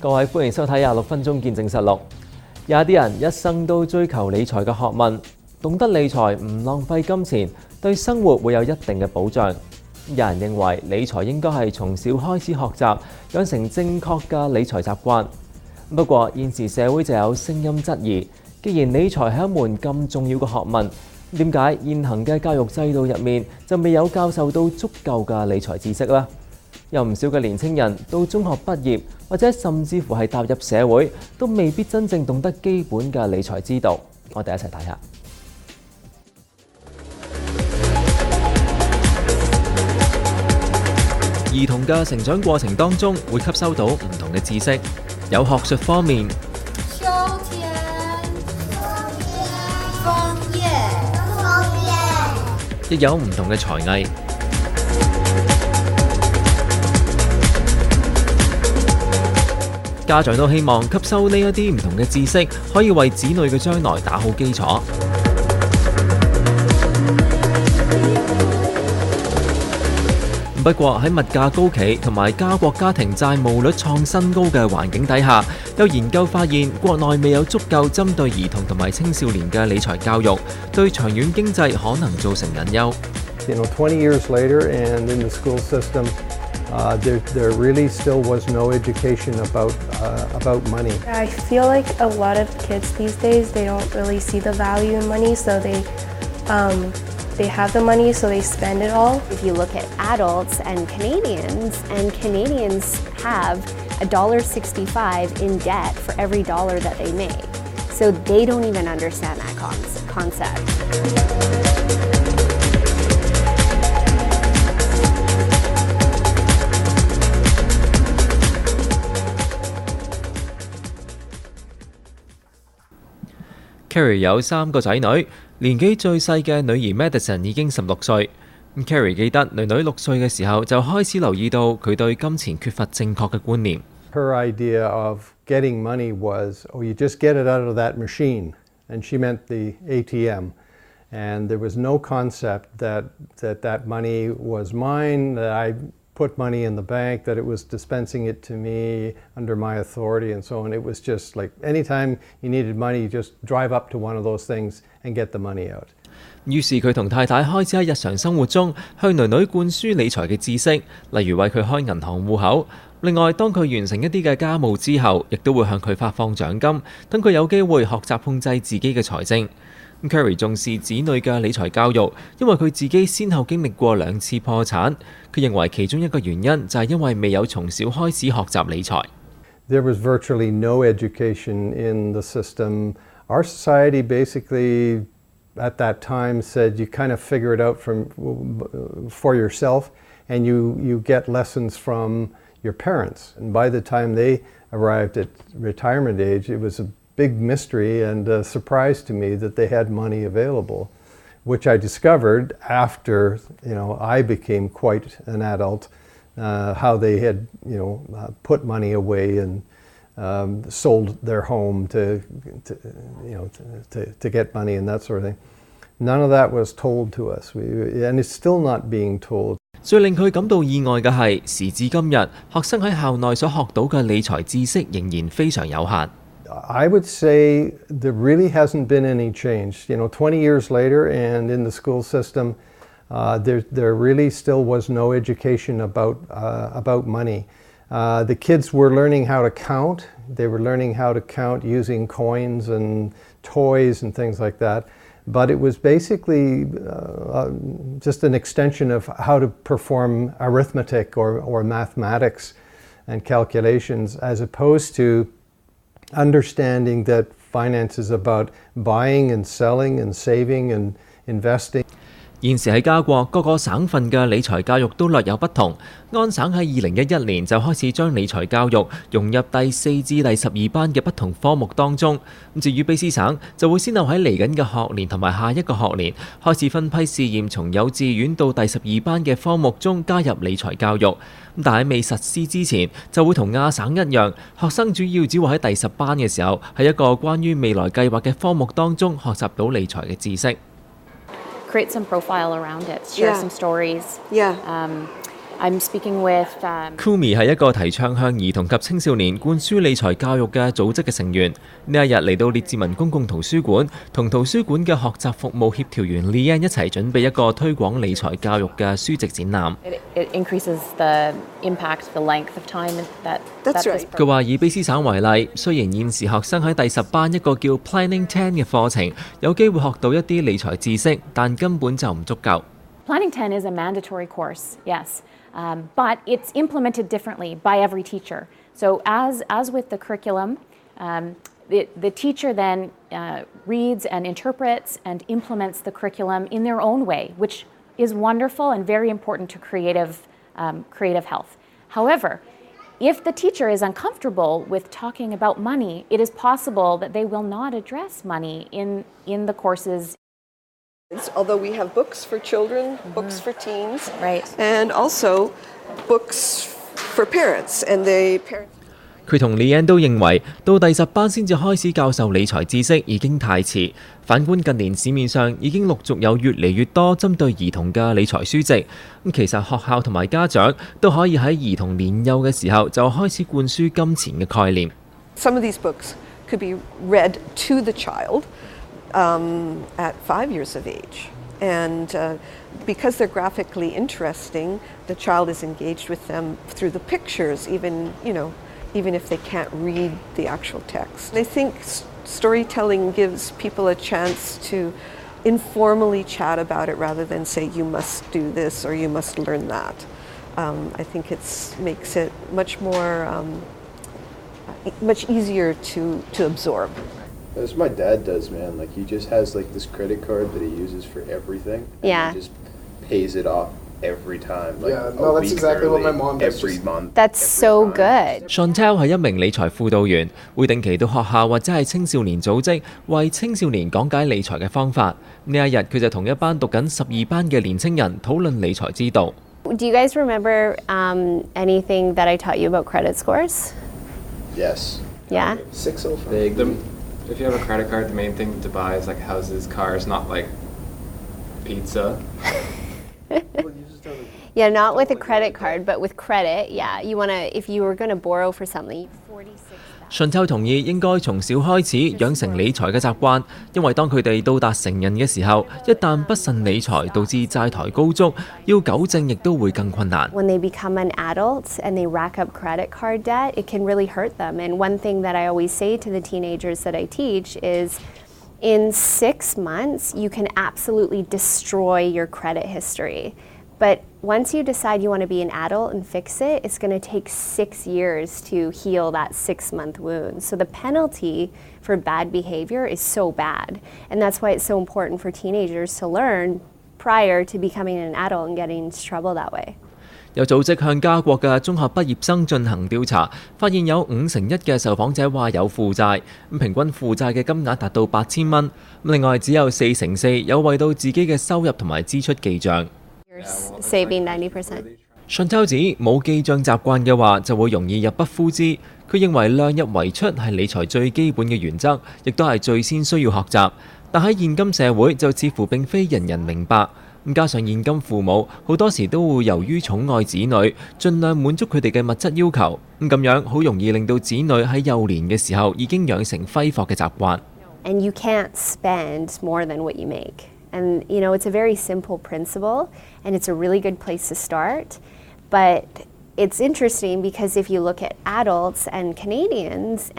各位歡迎收睇26分鐘見證實錄。有啲人一生都追求理財嘅學問，懂得理財唔浪費金錢，對生活會有一定嘅保障。有人認為理財應該係從小開始學習，養成正確嘅理財習慣。不過現時社會就有聲音質疑，既然理財係一門咁重要嘅學問，點解現行嘅教育制度入面就未有教授到足夠嘅理財知識呢？有唔少嘅年青人到中學畢業，或者甚至乎係踏入社會，都未必真正懂得基本嘅理財之道。我哋一齊睇下。兒童嘅成長過程當中，會吸收到唔同嘅知識，有學術方面，秋天，枫葉，亦有唔同嘅才藝。家長都希望吸收呢一啲唔同嘅知識，可以為子女嘅將來打好基礎。不過喺物價高企同埋家國家庭債務率創新高嘅環境底下，有研究發現國內未有足夠針對兒童同埋青少年嘅理財教育，對長遠經濟可能造成隱憂。20 years later, and in the school system, there really still was no education about money. I feel like a lot of kids these days, they don't really see the value in money, so they have the money, so they spend it all. If you look at adults and Canadians have $1.65 in debt for every dollar that they make. So they don't even understand that concept. Carrie 有3個仔女，年紀最細嘅女兒 Madison 已經16歲。Carrie 記得女女6歲嘅時候就開始留意到佢對金錢缺乏正確嘅觀念。Her idea of getting money was, you just get it out of that machine, and she meant the ATM. And there was no concept that money was mine, that I put money in the bank, that it was dispensing it to me under my authority and so on. It was just like anytime you needed money, you just drive up to one of those things and get the money out. 於是佢同太太開始喺日常生活中向女女灌輸理財嘅知識，例如為佢開銀行戶口。另外，當佢完成一啲嘅家務之後，亦都會向佢發放獎金，等佢有機會學習控制自己嘅財政。Carrie 重視子女嘅理財教育，因為佢自己先後經歷過2次破產。佢認為其中一個原因就係因為未有從小開始學習理財。There was virtually no education in the system. Our society basically at that time said you kind of figure it out for yourself, and you get lessons from your parents. And by the time they arrived at retirement age, it was a big mystery and a surprise to me that they had money available, which I discovered after I became quite an adult, how they had put money away and sold their home to get money and that sort of thing. None of that was told to us, and it's still not being told. 最令佢感到意外嘅係，時至今日，學生喺校內所學到嘅理財知識仍然非常有限。I would say there really hasn't been any change. 20 years later, and in the school system, there really still was no education about money. The kids were learning how to count. They were learning how to count using coins and toys and things like that. But it was basically just an extension of how to perform arithmetic or mathematics and calculations, as opposed to understanding that finance is about buying and selling and saving and investing. 現時喺加國各個省份嘅理財教育都略有不同。安省喺2011年就開始將理財教育融入第4至第12班嘅不同科目當中。至於卑詩省就會先後喺嚟緊嘅學年同埋下一個學年開始分批試驗，從幼稚園到第12班嘅科目中加入理財教育。但喺未實施之前，就會同亞省一樣，學生主要只會喺第10班嘅時候喺一個關於未來計劃嘅科目當中學習到理財嘅知識。Create some profile around it, share some stories. I'm speaking with Kumi 係一個提倡向兒童及青少年灌輸理財教育嘅組織嘅成員。呢一日嚟到列治文公共圖書館，同圖書館嘅學習服務協調員 Leanne 一齊準備一個推廣理財教育嘅書籍展覽。it increases the impact, the length of time that That's right. 佢話以卑斯省為例，雖然現時學生喺第10班一個叫 Planning 10嘅課程有機會學到一啲理財知識，但根本就唔足夠。Planning 10 is a mandatory course, yes, but it's implemented differently by every teacher. So as with the curriculum, the teacher then reads and interprets and implements the curriculum in their own way, which is wonderful and very important to creative health. However, if the teacher is uncomfortable with talking about money, it is possible that they will not address money in the courses. Although we have books for children, books for teens, Right. and also books for parents, and the parents. 佢同 Leanne 都認為，到第10班先至開始教授理財知識已經太遲。反觀近年市面上已經陸續有越嚟越多針對兒童嘅理財書籍，其實學校同埋家長都可以喺兒童年幼嘅時候就開始灌輸金錢嘅概念。Some of these books could be read to the child at 5 years of age. And because they're graphically interesting, the child is engaged with them through the pictures, even if they can't read the actual text. I think storytelling gives people a chance to informally chat about it rather than say, you must do this or you must learn that. I think it makes it much easier to absorb. That's what my dad does, man. Like, he just has like this credit card that he uses for everything. And Yeah. He just pays it off every time. Like, Yeah, no, that's exactly what my mom does. Every month. That's every so time. good. Chantel 係一名理財輔導員，會定期到學校或者係青少年組織為青少年講解理財嘅方法。呢一日佢就同一班讀緊12班嘅年青人討論理財之道。Do you guys remember anything that I taught you about credit scores? Yes. Yeah? 605. If you have a credit card, the main thing to buy is like houses, cars, not like pizza. Yeah, not with a credit card, but with credit. Yeah, if you were going to borrow for something, 順秋同意應該從小開始養成理財嘅習慣，因為當佢哋到達成人嘅時候，一旦不慎理財導致債台高築，要糾正亦都會更困難。When they become an adult and they rack up credit card debt, it can really hurt them. And one thing that I always say to the teenagers that I teach is, in 6 months, you can absolutely destroy your credit history. But once you decide you want to be an adult and fix it, it's going to take 6 years to heal that 6-month wound. So the penalty for bad behavior is so bad. And that's why it's so important for teenagers to learn prior to becoming an adult and getting into trouble that way. 有組織向加國嘅中學畢業生進行調查，發現有51%嘅受訪者話有負債，平均負債嘅金額達到8000蚊。另外只有4%有為到自己嘅收入同埋支出記帳。You're saving 90%. Chantel 指冇記帳習慣嘅話，就會容易入不敷支。佢認為量入為出係理財最基本嘅原則，亦都係最先需要學習。但喺現今社會就似乎並非人人明白。加上現今父母好多時都會由於寵愛子女，盡量滿足佢哋嘅物質要求，咁樣好容易令到子女喺幼年嘅時候已經養成揮霍嘅習慣。And you can't spend more than what you make. And it's a very simple principle, and it's a really good place to start. But it's interesting because if you look at adults and Canadians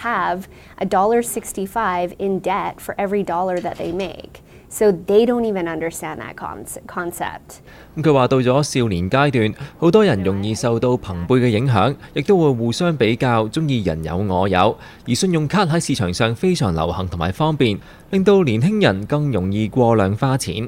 have $1.65 in debt for every dollar that they make. So they don't even understand that concept. 佢話到咗少年階段，好多人容易受到朋輩嘅影響，亦都會互相比較，中意人有我有。而信用卡喺市場上非常流行同埋方便，令到年輕人更容易過量花錢。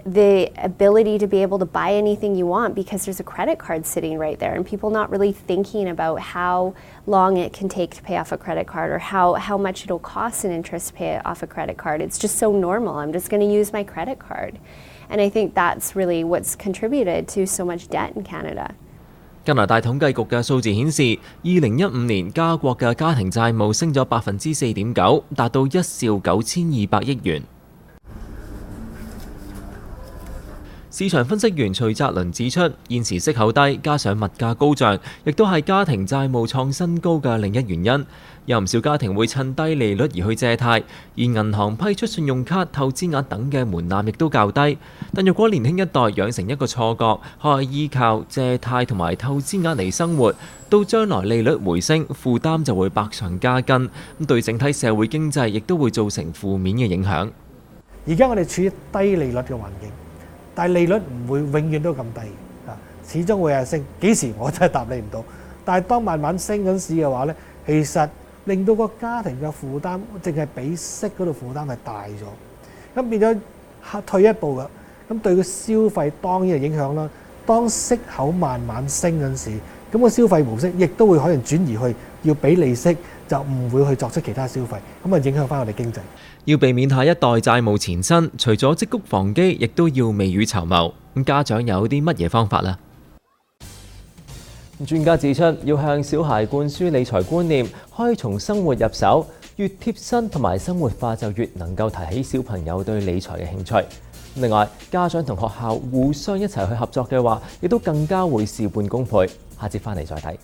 The ability to be able to buy anything you want because there's a credit card sitting right there, and people not really thinking about how long it can take to pay off a credit card or how much it'll cost in interest to pay off a credit card. It's just so normal. I'm just going to use my credit card. And I think that's really what's contributed to so much debt in Canada. 加拿大統計局嘅數字顯示，2015年加國嘅家庭債務升咗4.9%，達到1兆9200億元。市場分析員徐澤倫指出，現時息口低，加上物價高漲，亦都係家庭債務創新高嘅另一原因。有唔少家庭會趁低利率而去借貸，而銀行批出信用卡、透支額等嘅門檻亦都較低。但若果年輕一代養成一個錯覺，可以依靠借貸同埋透支額嚟生活，到將來利率回升，負擔就會百上加斤，咁對整體社會經濟亦都會造成負面嘅影響。而家我哋處於低利率嘅環境，但係利率唔會永遠都咁低啊，始終會係升。幾時我真係答你唔到。但係當慢慢升緊市嘅話咧，其實令到個家庭嘅負擔，淨係俾息嗰度負擔係大咗，咁變咗退一步嘅，咁對個消費當然係影響啦。當息口慢慢升緊時，咁個消費模式亦都會可能轉移去要俾利息，就唔會去作出其他消費，咁啊影響翻我哋經濟。要避免下一代債務纏身，除咗積谷防饑，亦都要未雨綢繆。咁家長有啲乜嘢方法呢？專家指出，要向小孩灌輸理財觀念，可以從生活入手，越貼身同埋生活化就越能夠提起小朋友對理財嘅興趣。另外，家長同學校互相一齊去合作嘅話，亦都更加會事半功倍。下節翻嚟再睇。